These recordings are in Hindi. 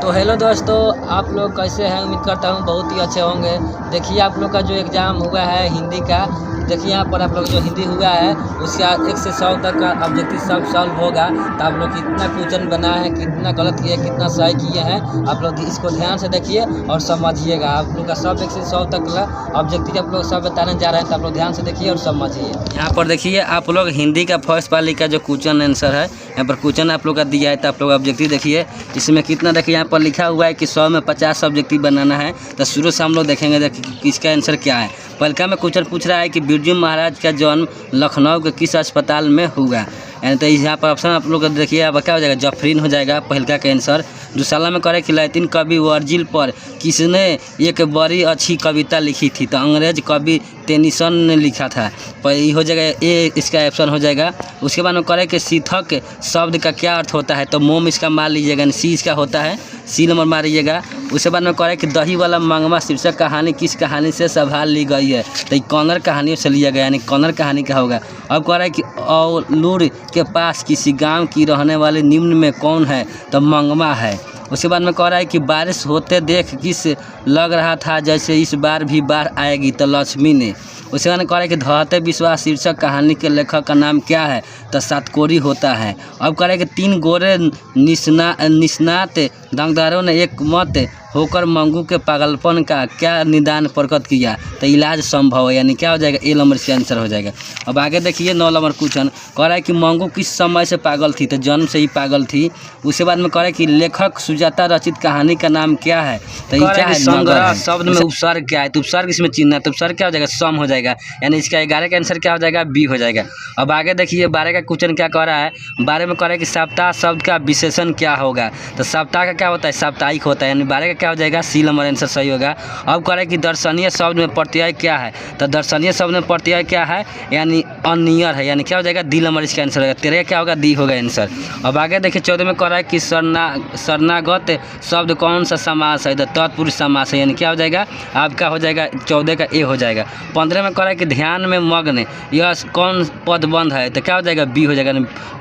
तो हेलो दोस्तों, आप लोग कैसे हैं? उम्मीद करता हूँ बहुत ही अच्छे होंगे। देखिए आप लोग का जो एग्ज़ाम हुआ है हिंदी का, देखिए यहाँ पर आप लोग जो हिंदी हुआ है उसका 1 से 100 तक का ऑब्जेक्टिव सब सॉल्व होगा। तो आप लोग कितना क्वेश्चन बना है, कितना गलत किए, कितना सही किए हैं, आप लोग इसको ध्यान से देखिए और समझिएगा। आप लोग का सब 1 से 100 तक का ऑब्जेक्टिव आप लोग सब बताने जा रहे हैं, तो आप लोग ध्यान से देखिए और समझिए। यहाँ पर देखिए आप लोग हिंदी का फर्स्ट पाली का जो क्वेश्चन आंसर है, यहाँ पर क्वेश्चन आप लोग का दिया है, तो आप लोग ऑब्जेक्टिव देखिए इसमें कितना। देखिए यहाँ पर लिखा हुआ है कि 100 में 50 ऑब्जेक्टिव बनाना है। तो शुरू से हम लोग देखेंगे देखिए इसका आंसर क्या है। पहलका में क्वेश्चन पूछ रहा है कि बिरजू महाराज का जन्म लखनऊ के किस अस्पताल में हुआ। यानी तो यहाँ पर ऑप्शन आप लोग देखिए अब क्या हो जाएगा, जफरीन हो जाएगा पहलका का आंसर। दूसरा में करे कि लैटिन कवि वर्जिल पर किसने एक बड़ी अच्छी कविता लिखी थी। तो अंग्रेज कवि टेनिसन ने लिखा था, पर ये हो जाएगा ए, इसका ऑप्शन हो जाएगा। उसके बाद में करे कि सीथक शब्द का क्या अर्थ होता है। तो मोम इसका मार लीजिएगा, सी इसका होता है, सी नंबर मारिएगा। उसके बाद में करे कि दही वाला मंगवा शीर्षक कहानी किस कहानी से संभाल ली गई है। तो ये कॉर्नर कहानियों से लिया गया, यानी कॉर्नर कहानी का होगा। अब कह रहा है कि औलूर के पास किसी गांव की रहने वाले निम्न में कौन है। तो मंगवा है। उसके बाद में कह रहा है कि बारिश होते देख किस लग रहा था जैसे इस बार भी बाढ़ आएगी। तो लक्ष्मी ने। उसके बाद में कह रहा है कि धरते विश्वास शीर्षक कहानी के लेखक का नाम क्या है। तो सातकोरी होता है। अब कह रहा है कि 3 गोरे निष्णात दंगदारों ने एक मत होकर मंगू के पागलपन का क्या निदान प्रकट किया। तो इलाज संभव है, यानी क्या हो जाएगा, ए नंबर से आंसर हो जाएगा। अब आगे देखिए 9 नंबर क्वेश्चन कह रहा है कि मंगू किस समय से पागल थी। तो जन्म से ही पागल थी। उसके बाद में कह रहा है कि लेखक सुजाता रचित कहानी का नाम क्या है। तो ये क्या है, संग्रह शब्द में उपसर्ग क्या है। तो उपसर्ग इसमें चिन्ह है, तो उपसर्ग क्या हो जाएगा, सम हो जाएगा, यानी इसका 11 का आंसर क्या हो जाएगा, बी हो जाएगा। अब आगे देखिए 12 का क्वेश्चन क्या कह रहा है। 12 में कह रहा है कि सप्ताह शब्द का विशेषण क्या होगा। तो सप्ताह का क्या होता है, साप्ताहिक होता है, यानी 12 का क्या हो जाएगा, सी नंबर आंसर सही होगा। अब कह रहा है कि दर्शनीय शब्द में प्रत्यय क्या है। तो दर्शनीय शब्द में प्रत्यय क्या है, यानी अनियर है, यानी क्या हो जाएगा, डी नंबर इसका आंसर होगा। 13 क्या होगा, डी होगा आंसर। अब आगे देखिए 14 में कह रहा है कि शरणागत शब्द कौन सा समास है। तो तत्पुरुष समास है, यानी क्या हो जाएगा, आपका हो जाएगा 14 का ए हो जाएगा। 15 में कह रहा है कि ध्यान में मग्न यह कौन पदबंध है। तो क्या हो जाएगा, बी हो जाएगा,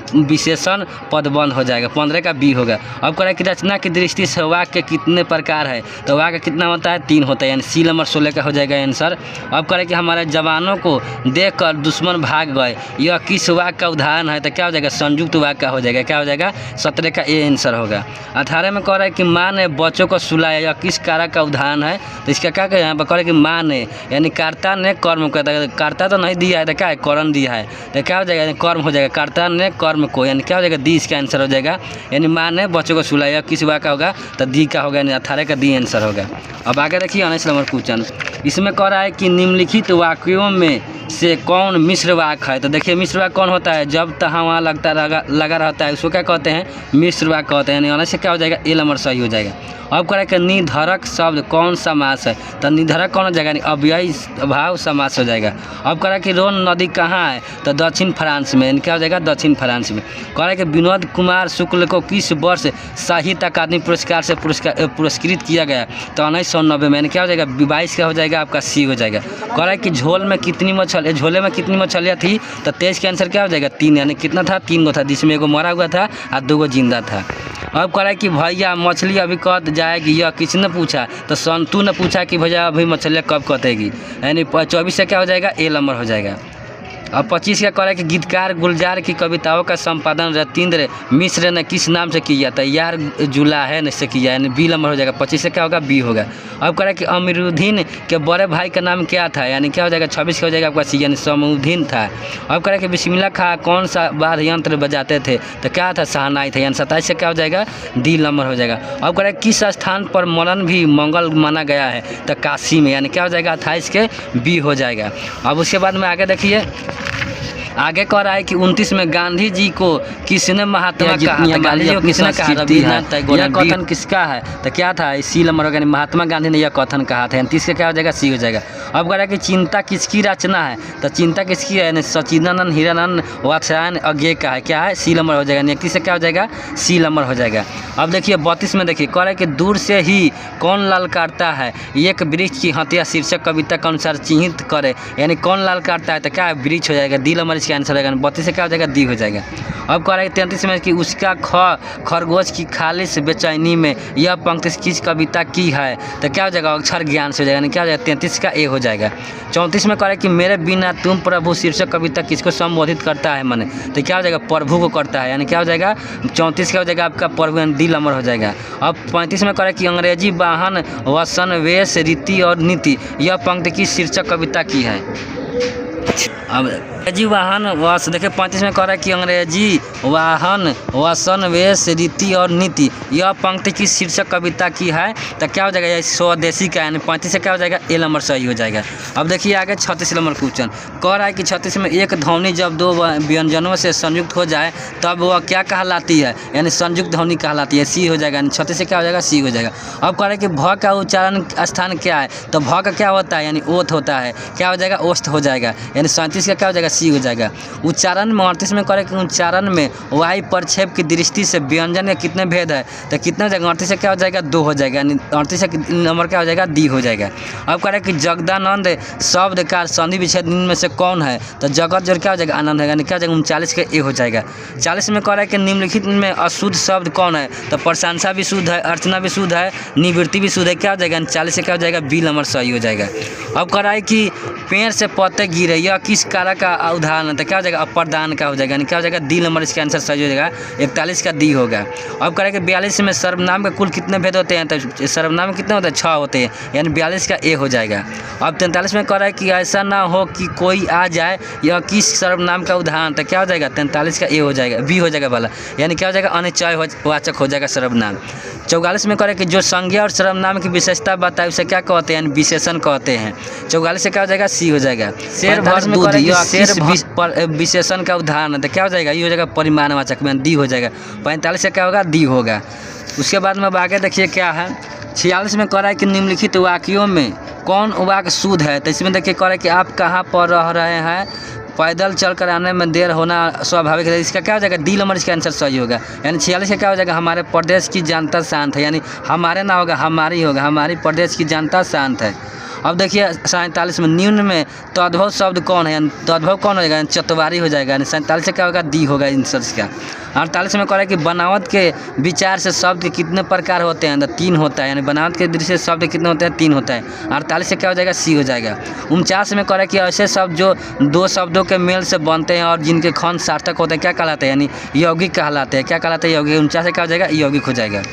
विशेषण पदबंध हो जाएगा, 15 का बी होगा। अब कह रहा है कि रचना की दृष्टि से वाक्य कितने प्रकार है। तो वाक्य कितना होता है, 3 होता है, यानी सी नंबर 16 का हो जाएगा आंसर। अब कह रहा है कि हमारे जवानों को देखकर दुश्मन भाग गए, यह किस वाक्य का उदाहरण है। तो क्या हो जाएगा, संयुक्त वाक्य का हो जाएगा, क्या हो जाएगा, 17 का ए आंसर होगा। 18 में कह रहा है कि माँ ने बच्चों को सुलाया, यह किस कारक का उदाहरण है। तो इसका क्या कह, यहाँ पर कह रहा है कि माँ ने, यानी कर्ता ने कर्म कहता है, कर्ता तो नहीं दिया है, तो क्या है, करण दिया है। तो क्या हो जाएगा, यानी कर्म हो जाएगा, कर्ता ने कर्म को, यानी क्या हो जाएगा, दी इसका आंसर हो जाएगा। यानी माँ ने बच्चों को सुलाया किस वाक्य का होगा, तो दी का होगा, यानी 18 का दी आंसर होगा। अब आगे देखिए 19 नंबर क्वेश्चन इसमें कह रहा है कि निम्नलिखित वाक्यों में से कौन मिश्र वाक्य है। तो देखिए मिश्र वाक्य कौन होता है, जब तहाँ वहाँ लगा रहता है उसको क्या कहते हैं, मिश्र वाक्य कहते हैं, यानी 19 से क्या हो जाएगा, ए नंबर सही हो जाएगा। अब कह रहा है कि निधरक शब्द कौन समास है। तो निधरक कौन हो जाएगा, अव्ययी भाव समास हो जाएगा। अब कह रहा है कि रोन नदी कहाँ है। तो दक्षिण फ्रांस में, यानी क्या हो जाएगा, दक्षिण फ्रांस में। कह रहा है कि विनोद कुमार शुक्ल को किस वर्ष साहित्य अकादमी पुरस्कार से पुरस्कृत किया गया। तो 1990 में, यानी क्या हो जाएगा, 22 का हो जाएगा, आपका सी हो जाएगा। कह रहा है कि झोले में कितनी मछलियाँ थी। तो 23 का आंसर क्या हो जाएगा, 3, यानी कितना था, 3 गो था, जिसमें एगो मरा हुआ था और 2 गो जिंदा था। अब कह रहा है कि भैया मछली अभी कट जाएगी, यह किसने पूछा। तो संतू ने पूछा कि भैया अभी मछलियाँ कब कटेगी, यानी 24 से क्या हो जाएगा, ए नंबर हो जाएगा। अब 25 का कह रहा है कि गीतकार गुलजार की कविताओं का संपादन रतीन्द्र मिश्र ने किस नाम से किया। था यार जुलाहे से किया, यानी बी नंबर हो जाएगा। 25 से क्या होगा, बी होगा। अब कह रहा है कि अमीरुद्दीन के बड़े भाई का नाम क्या था, यानी क्या हो जाएगा, 26 का हो जाएगा आपका सी, यानी समउद्दीन था। अब कह रहा है कि बिस्मिल्लाह खां कौन सा वाद्य यंत्र बजाते थे। तो क्या था, शहनाई था, यानी 27 से क्या हो जाएगा, डी नंबर हो जाएगा। अब कह रहा है किस स्थान पर मरण भी मंगल माना गया है। तो काशी में, यानी क्या हो जाएगा, 28 के बी हो जाएगा। अब उसके बाद में आगे देखिए, आगे कह रहा है कि 29 में गांधी जी को किसने महात्मा कहा। गांधी जी को किसने कहा, यह कथन किसका है। तो क्या था, सी नंबर होगा, महात्मा गांधी ने यह कथन कहा था, 30 का क्या हो जाएगा, सी हो जाएगा। अब कह रहा है कि चिंता किसकी रचना है। तो चिंता किसकी है, यानी सचिदानंद हीरानंद वात्स्यायन अज्ञे का है, क्या है, सी नंबर हो जाएगा। 31 से क्या हो जाएगा, सी नंबर हो जाएगा। अब देखिए 32 में देखिए कह रहा है कि दूर से ही कौन लाल काटता है, एक वृक्ष की हत्या शीर्षक कविता के अनुसार चिन्हित करे, यानी कौन लाल काटता है। तो क्या है, वृक्ष हो जाएगा, डी नंबर इसका आंसर हो जाएगा। 32 से क्या हो जाएगा दी हो जाएगा। अब कह रहा है 33 में कि उसका खरगोश की खालिश बेचैनी में यह पंक्ति किस कविता की है, तो क्या हो जाएगा अक्षर ज्ञान से हो जाएगा, यानी क्या हो जाएगा 33 का ए हो जाएगा। 34 में कह रहा है कि मेरे बिना तुम प्रभु शीर्षक कविता किसको संबोधित करता है मने, तो क्या हो जाएगा प्रभु को करता है, यानी क्या हो जाएगा 34 क्या हो जाएगा आपका प्रभु यानी दी नंबर हो जाएगा। अब 35 में कह रहा है कि अंग्रेजी वाहन वसन वेश रीति और नीति यह पंक्ति की शीर्षक कविता की है। अब अंग्रेजी वाहन वस देखिए 35 में कह रहा है कि अंग्रेजी वाहन वसन वेश रीति और नीति यह पंक्ति की शीर्षक कविता की है, तो क्या हो जाएगा ये स्वदेशी का, यानी 35 से क्या हो जाएगा ए नंबर सही हो जाएगा। अब देखिए आगे 36 नंबर क्वेश्चन कह रहा है कि 36 में एक ध्वनि जब दो व्यंजनों से संयुक्त हो जाए तब वह क्या कहलाती है, यानी संयुक्त ध्वनि कहलाती है, सी हो जाएगा, यानी 36 से क्या हो जाएगा सी हो जाएगा। अब कह रहा है कि भ का उच्चारण स्थान क्या है, तो भ का क्या होता है यानी ओथ होता है, क्या हो जाएगा ओष्ठ हो जाएगा, यानी 37 का क्या हो जाएगा सी हो जाएगा। उच्चारण में 38 में कह रहा है कि उच्चारण में वाई प्रक्षेप की दृष्टि से व्यंजन के कितने भेद है, तो कितना हो जाएगा 38 से क्या हो जाएगा 2 हो जाएगा, यानी 38 से नंबर क्या हो जाएगा डी हो जाएगा। अब कह रहा है कि जगदानंद शब्द का संधि विच्छेद निम्न में से कौन है, तो जगत जो क्या हो जाएगा आनंद है, यानी क्या हो जाएगा 39 का ए हो जाएगा। 40 में कह रहा है कि निम्नलिखित में अशुद्ध शब्द कौन है, तो प्रशंसा भी शुद्ध है, अर्चना भी शुद्ध है, निवृत्ति भी शुद्ध है, क्या हो जाएगा 40 से क्या हो जाएगा बी नंबर सही हो जाएगा। अब कह रहा है कि पेड़ से पत्ते गिरे यह किस कारक का उदाहरण है, तो क्या हो जाएगा अप्रदान का हो जाएगा, यानी क्या हो जाएगा डी नंबर इसका आंसर सही हो जाएगा, 41 का डी होगा। अब कह रहा है कि 42 में सर्वनाम के कुल कितने भेद होते हैं, तो सर्वनाम कितने होते हैं 6 होते हैं, यानी 42 का ए हो जाएगा। अब 43 में कह रहा है कि ऐसा ना हो कि कोई आ जाए यह किस सर्वनाम का उदाहरण, तो क्या हो जाएगा 43 का ए हो जाएगा बी हो जाएगा वाला, यानी क्या हो जाएगा अनिश्चय वाचक हो जाएगा सर्वनाम। 44 में कह रहा है कि जो संज्ञा और सर्वनाम की विशेषता बताए उसे क्या कहते हैं, यानी विशेषण कहते हैं, 44 से क्या हो जाएगा सी हो जाएगा। शेर भर दूध शेर विशेषण का उदाहरण है, तो क्या हो जाएगा ये हो जाएगा परिमाणवाचक में डी हो जाएगा, 45 से क्या होगा डी होगा। उसके बाद में आगे देखिए क्या है 46 में कह रहा है कि निम्नलिखित वाक्यों में कौन वाक्य शुद्ध है, तो इसमें देखिए कह रहा है कि आप कहाँ पर रह रहे हैं, पैदल चल कर आने में देर होना स्वाभाविक है, इसका क्या हो जाएगा डी नंबर इसका आंसर सही होगा, यानी 46 का क्या हो जाएगा हमारे प्रदेश की जनता शांत है, यानी हमारे ना होगा हमारी होगा, हमारी प्रदेश की जनता शांत है। अब देखिए 47 में निम्न में तद्भव शब्द कौन है, यानी तद्भव कौन हो जाएगा चतुवारी हो जाएगा, यानी 47 से क्या होगा डी होगा आंसर इसका। 48 में कह रहा है कि बनावट के विचार से शब्द के कितने प्रकार होते हैं, तो 3 होता है, यानी बनावट के दृष्टि से शब्द कितने होते हैं 3 होता है, 48 से क्या हो जाएगा सी हो जाएगा। 49 में कह रहा है कि ऐसे शब्द जो 2 शब्दों के मेल से बनते हैं और जिनके खंड सार्थक होते हैं क्या कहलाते हैं, यानी यौगिक कहलाते हैं, क्या कहलाते हैं यौगिक, 49 से क्या हो जाएगा यौगिक हो जाएगा।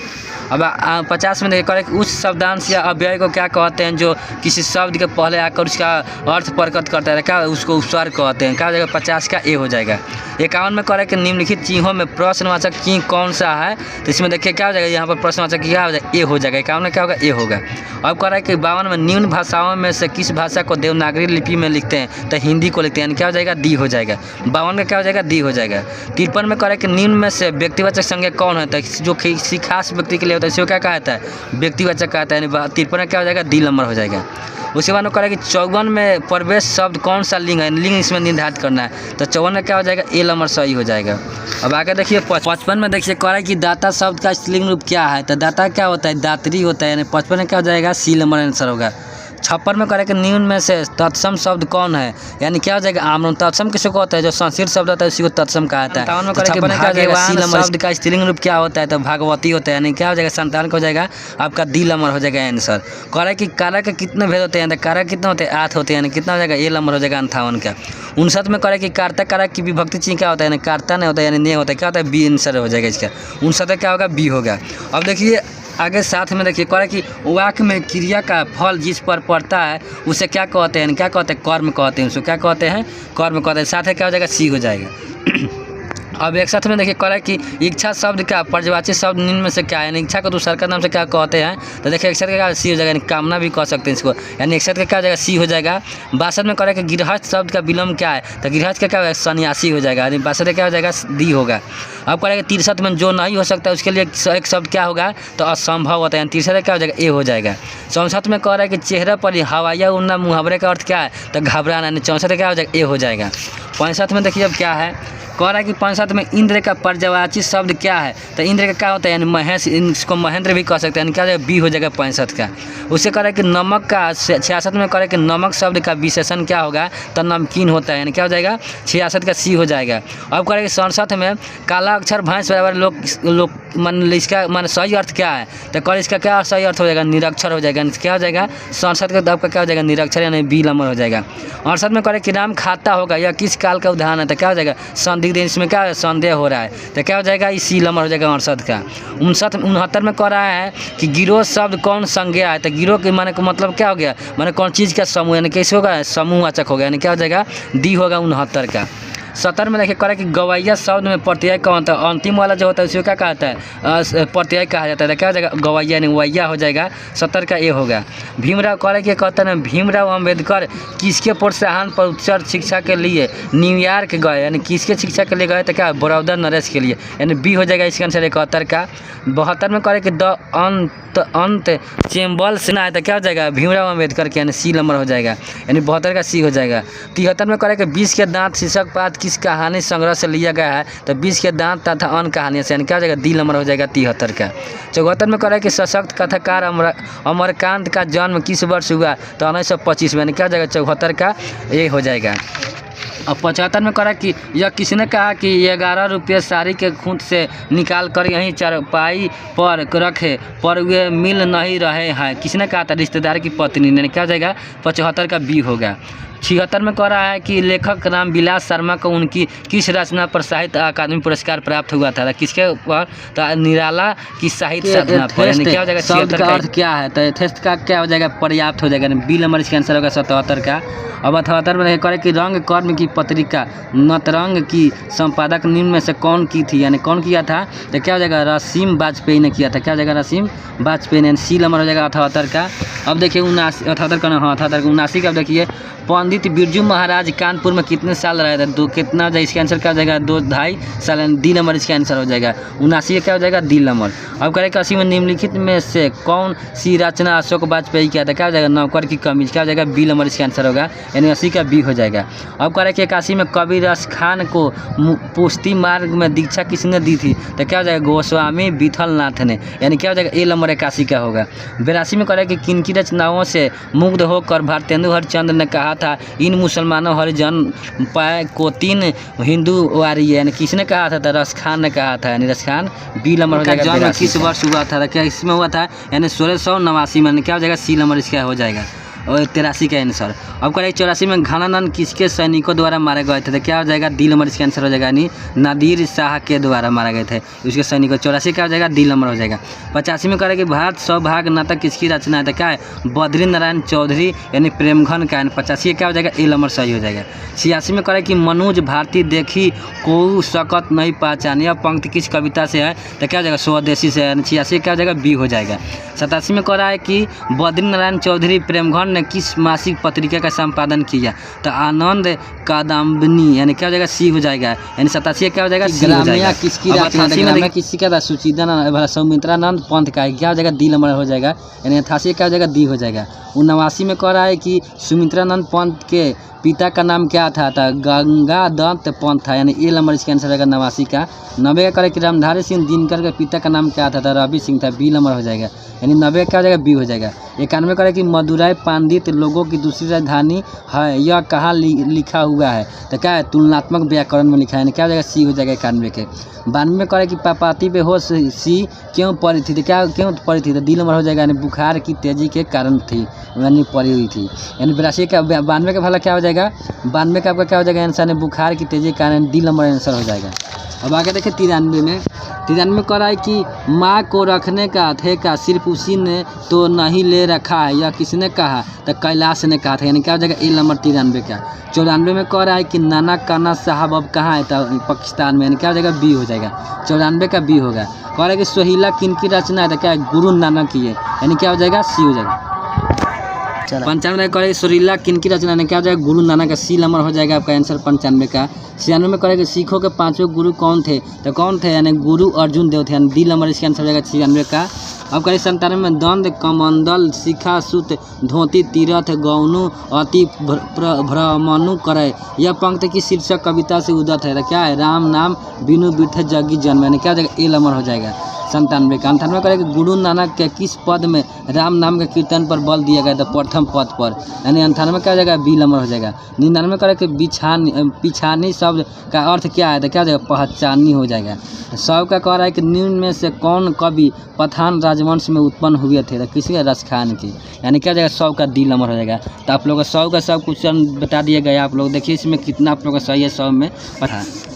अब 50 में देखिए कह रहा है कि उस शब्दांश या अव्यय को क्या कहते हैं जो किसी शब्द के पहले आकर उसका अर्थ प्रकट करता है, क्या उसको उपस्वर कहते हैं, क्या हो जाएगा 50 का ए हो जाएगा। 51 में कह रहा है कि निम्नलिखित चिन्हों में प्रश्नवाचक चिन्ह कौन सा है, तो इसमें देखिए क्या हो जाएगा यहाँ पर प्रश्नवाचक क्या हो जाएगा ए हो जाएगा, 51 में क्या होगा ए होगा। अब कह रहा है कि 52 में निम्न भाषाओं में से किस भाषा को देवनागरी लिपि में लिखते हैं, तो हिंदी को लिखते हैं, यानी क्या हो जाएगा डी हो जाएगा, 52 में क्या हो जाएगा डी हो जाएगा। 53 में कह रहा है कि निम्न में से व्यक्तिवाचक संज्ञा कौन है, तो जो किसी खास व्यक्ति के लिए होता है इसको क्या कहता है व्यक्तिवाचक कहता है, यानी 53 में क्या हो जाएगा डी नंबर हो जाएगा। उसके बाद में कह रहा है कि 54 में प्रवेश शब्द कौन सा लिंग है, लिंग इसमें निर्धारित करना है, तो 54 में क्या हो जाएगा ए नंबर सही हो जाएगा। अब आगे देखिए 55 में देखिए कह रहा है कि दाता शब्द का स्त्रीलिंग रूप क्या है, तो दाता क्या होता है दात्री होता है, यानी 55 में क्या हो जाएगा सी नंबर आंसर होगा। 56 में कह रहा है कि निम्न में से तत्सम शब्द कौन है, यानी क्या हो जाएगा आमरण, तत्सम किसको कहता है जो संस्कृत शब्द होता है उसी को तत्सम कहता है। 57 में कह रहा है कि भाग्यवान शब्द का स्त्रीलिंग रूप क्या होता है, तो भागवती होता है, यानी क्या हो जाएगा संतान का हो जाएगा आपका डी नंबर हो जाएगा आंसर। कह रहा है कि कारक के कितने भेद होते हैं, तो कारक कितने होते हैं 8 होते हैं, यानी कितना हो जाएगा ए नंबर हो जाएगा 58 का। 59 में कह रहा है कि कार्ता कारक की विभक्ति चिन्ह क्या होता है, यानी कार्ता नहीं होता है, यानी नहीं होता है, क्या होता है बी आंसर हो जाएगा इसका। 59 क्या होगा बी होगा। अब देखिए आगे साथ में देखिए कह रहा है कि वाक्य में क्रिया का फल जिस पर पड़ता है उसे क्या कहते हैं, क्या कहते हैं कर्म कहते हैं, उसको क्या कहते हैं कर्म कहते हैं, साथ में क्या हो जाएगा सी हो जाएगा। अब एक साथ में देखिए कह रहा है कि इच्छा शब्द का पर्यायवाची शब्द निम्न में से क्या है, यानी इच्छा को दूसरा का नाम से क्या कहते हैं, तो देखिए एक साथ का सी हो जाएगा, यानी कामना भी कह सकते हैं इसको, यानी एक साथ का क्या हो जाएगा सी हो जाएगा। 62 में कह रहा है कि गृहस्थ शब्द का विलोम क्या है, तो गृहस्थ का क्या होगा सन्यासी हो जाएगा, यानी 62 क्या हो जाएगा डी होगा। अब करेगा 63 में जो नहीं हो सकता उसके लिए एक शब्द क्या होगा, तो असंभव होता है, यानी 63 क्या हो जाएगा, ए हो जाएगा। 64 में कह रहा है कि चेहरे पर हवाइया उड़ना मुहावरे का अर्थ क्या है, तो घबराना, यानी 64 क्या हो जाएगा, ए हो जाएगा। 65 में देखिए अब क्या है, कह रहा है कि 65 में इंद्र का पर्यायवाची शब्द क्या है, तो इंद्र का क्या होता है, यानी महेश, इसको महेंद्र भी कह सकते हैं, यानी क्या हो जाएगा, बी हो जाएगा 65 का। उससे कह रहा है कि नमक का 66 में कह रहा है कि नमक शब्द का विशेषण क्या होगा, तो नमकीन होता है, यानी क्या हो जाएगा, 66 का सी हो जाएगा। अब कह रहा है कि 67 में काला अक्षर भैंस बराबर लोग मान इसका मान सही अर्थ क्या है, तो कल इसका क्या सही अर्थ हो जाएगा, निरक्षर हो जाएगा, क्या हो जाएगा 67 का आपका क्या हो जाएगा, निरक्षर, यानी बी नंबर हो जाएगा। 68 में कह रहा है कि राम खाता होगा, यह किस काल का उदाहरण है, तो क्या हो जाएगा, संदिग्ध, इसमें क्या संदेह हो रहा है, तो क्या हो जाएगा, इसी नंबर हो जाएगा 68 का। 69 में कह रहा है कि गिरोह शब्द कौन संज्ञा है, तो गिरोह के माने का मतलब क्या हो गया, माने कौन चीज़ का समूह, यानी कैसे होगा, समूहवाचक होगा, यानी क्या हो जाएगा, डी होगा 69 का। 70 में देखिए कह कि गवैया शब्द में प्रत्यय कौन होता है, अंतिम वाला जो होता है उसे क्या कहता है, प्रत्यय कहा जाता है, क्या हो जाएगा, गवैया यानी वैया हो जाएगा, 70 का ए होगा। भीमराव कह कि कहते हैं भीमराव अम्बेडकर किसके प्रोत्साहन पर उच्च शिक्षा के लिए न्यूयॉर्क गए, यानी किसके शिक्षा के लिए गए, तो क्या बड़ौदा नरेश के लिए, यानी बी हो जाएगा इसका आंसर 71 का। 72 में कह कि द अंत चेम्बल से ना है, तो क्या हो जाएगा, भीमराव अम्बेडकर के, यानी सी नंबर हो जाएगा, यानी 72 का सी हो जाएगा। 73 में कह कि 20 के दांत शीर्षक पाठ किस कहानी संग्रह से लिया गया है, तो 20 के दांत तथा अन्य कहानियों से, यानी क्या हो जाएगा, डी नंबर हो जाएगा 73 का। 74 में कह रहा है कि सशक्त कथाकार अमरकांत का जन्म किस वर्ष हुआ, तो 1925 में, यानी क्या हो जाएगा 74 का ए हो जाएगा। अब 75 में कह रहा कि यह किसने कहा कि 11 रुपये साड़ी के खूंट से निकाल कर यहीं चारपाई पर रखे पर वे मिल नहीं रहे हैं, किसने कहा था, रिश्तेदार की पत्नी ने, क्या हो जाएगा 75 का बी होगा। 76 में कह रहा है कि लेखक रामविलास शर्मा को उनकी किस रचना पर साहित्य अकादमी पुरस्कार प्राप्त हुआ था, किसके पर, तो निराला की साहित्य रचना पर, यानी क्या हो जाएगा, शब्द का अर्थ क्या है, तो यथेष्ट का क्या हो जाएगा, पर्याप्त हो जाएगा, बी नंबर इसका आंसर होगा 77 का। अब 78 में कह रहे कि रंग कर्म की पत्रिका नतरंग की संपादक निम्न में से कौन की थी, यानी कौन किया था, तो क्या हो जाएगा, रसीम वाजपेयी ने किया था, क्या हो जाएगा, रसीम वाजपेयी ने, सी नंबर हो जाएगा 78 का। अब देखिए 78 का, हाँ 78 का। 79 का अब देखिए पंडित बिरजू महाराज कानपुर में कितने साल रहे थे, दो कितना हो जाएगा, इसका आंसर क्या हो जाएगा, 2-2.5 साल, डी नंबर इसका आंसर हो जाएगा। 79 का क्या हो जाएगा, डी नंबर। अब कह रहे कि 80 में निम्नलिखित में से कौन सी रचना अशोक वाजपेयी किया था, क्या हो जाएगा, नौकर की कमीज, क्या हो जाएगा, बी नंबर इसका आंसर होगा, यानी 80 का बी हो जाएगा। अब कह रहे कि 81 में कवि रस खान को पुष्टि मार्ग में दीक्षा किसने दी थी, तो क्या हो जाएगा, गोस्वामी विठलनाथ ने, यानी क्या हो जाएगा, ए नंबर 81 का होगा। 82 में कह रहे कि किनकी रचनाओं से मुग्ध होकर भारतेंदु हरिश्चंद्र ने कहा था इन मुसलमानों हरिजन पाए को 3 हिंदू वारी है, यानी किसने कहा था, रस खान ने कहा था, यानी रस खान, बी नंबर हो जाएगा। जन्म किस वर्ष हुआ था, क्या इसमें हुआ था, यानी 1689 में, क्या हो जाएगा, सी नंबर इसका हो जाएगा, और 83 का आंसर। अब कह रहे 84 में घनानंद किसके सैनिकों द्वारा मारे गए थे, तो क्या हो जाएगा, डी नंबर इसका आंसर हो जाएगा, यानी नादिर शाह के द्वारा मारे गए थे उसके सैनिकों। 84 क्या हो जाएगा, डी नंबर हो जाएगा। 85 में कह रहे कि भारत सौभाग्य नाटक किसकी रचना है, तो क्या है, बद्री नारायण चौधरी यानी प्रेमघन का, 85 क्या हो जाएगा, ए नंबर सही हो जाएगा। 86 में कह रहे कि मनोज भारती देखी को सकत नहीं पहचान, यह पंक्ति किस कविता से है, तो क्या हो जाएगा, स्वदेशी से, यानी 86 क्या हो जाएगा, बी हो जाएगा। 87 में कह रहा है कि बद्री नारायण चौधरी प्रेमघन ने किस मासिक पत्रिका का संपादन किया, तो आनंद कादम्बिनी, यानी क्या हो जाएगा, सी हो जाएगा, यानी 87 क्या हो जाएगा, सी हो जाएगा। किसकी रचना, किसी का था, सुचिदानंद सुमित्रानंद पंथ का, क्या हो जाएगा, डी नंबर हो जाएगा, यानी 88 क्या हो जाएगा, डी हो जाएगा। 89 में कह रहा है कि सुमित्रानंद पंथ के पिता का नाम क्या था, गंगा दत्त पंथ था, यानी ए नंबर इसका आंसर रहेगा 89 का। 90 का करे कि रामधारी सिंह दिनकर के पिता का नाम क्या था, रवि सिंह था, बी नंबर हो जाएगा, यानी 90 क्या हो जाएगा, बी हो जाएगा। 91 करे कि मदुराई पांडित लोगों की दूसरी राजधानी है, यह कहाँ लिखा हुआ है, तो क्या है, तुलनात्मक व्याकरण में लिखा है, यानी क्या हो जाएगा, सी हो जाएगा 91 के। 92 में करे कि पापाती बेहोश सी क्यों पड़ी थी, तो क्या क्यों पड़ी थी, तो डी नंबर हो जाएगा, यानी बुखार की तेजी के कारण थी, यानी पड़ी हुई थी। यानी 82 का 92 का भला क्या हो जाएगा, 92 का आपका क्या हो जाएगा आंसर, ने बुखार की तेजी के कारण, डी नंबर आंसर हो जाएगा। अब आगे देखिए 93 में, 93 में कह रहा है कि माँ को रखने का ठेका सिर्फ उसी ने तो नहीं ले रखा है, यह किसने कहा, तो कैलाश ने कहा था, यानी क्या हो जाएगा, ए नंबर 93 का। 94 में कह रहा है कि नाना काना साहब अब कहाँ है, तो पाकिस्तान में, यानी क्या हो जाएगा, बी हो जाएगा, 94 का बी होगा। कह रहा है कि सोहिला किन की रचना है, तो क्या है, गुरु नानक की है, यानी क्या हो जाएगा, सी हो जाएगा। चला। 95 करेगा सुरीला किनकी रचना ने क्या हो जाएगा गुरु नानक का सी नंबर हो जाएगा आपका आंसर 95 का। 96 में करेगा सिखों के 5वें गुरु कौन थे, तो कौन थे यानी गुरु अर्जुन देव थे, यानी डी नंबर इसका आंसर हो जाएगा 96 का। अब करें 97 में दंड कमंडल शिखा सुत धोती तीरथ गौनु अति भ्रमणु करे, यह पंक्ति की शीर्षक कविता से उदत है, तो क्या है राम नाम बिनु बिठ जगी जन्म, यानी क्या हो जाएगा ए नंबर हो जाएगा 97 का। 98 करेगा गुरु नानक के किस पद में राम नाम के कीर्तन पर बल दिया गया था, प्रथम पद पर, यानी 98 क्या हो जाएगा बी नंबर हो जाएगा। 99 करेगा पिछानी शब्द का अर्थ क्या है, तो क्या हो जाएगा पहचानी हो जाएगा। 100 का कह रहा है कि निम्न में से कौन कवि पठान राजवंश में उत्पन्न हुए थे, तो किसी रस खान की, यानी क्या हो जाएगा 100 का डी नंबर हो जाएगा। तो आप लोग 100 का सब क्वेश्चन बता दिया गया, आप लोग देखिए इसमें कितना आप लोग का सही है 100 में पठान।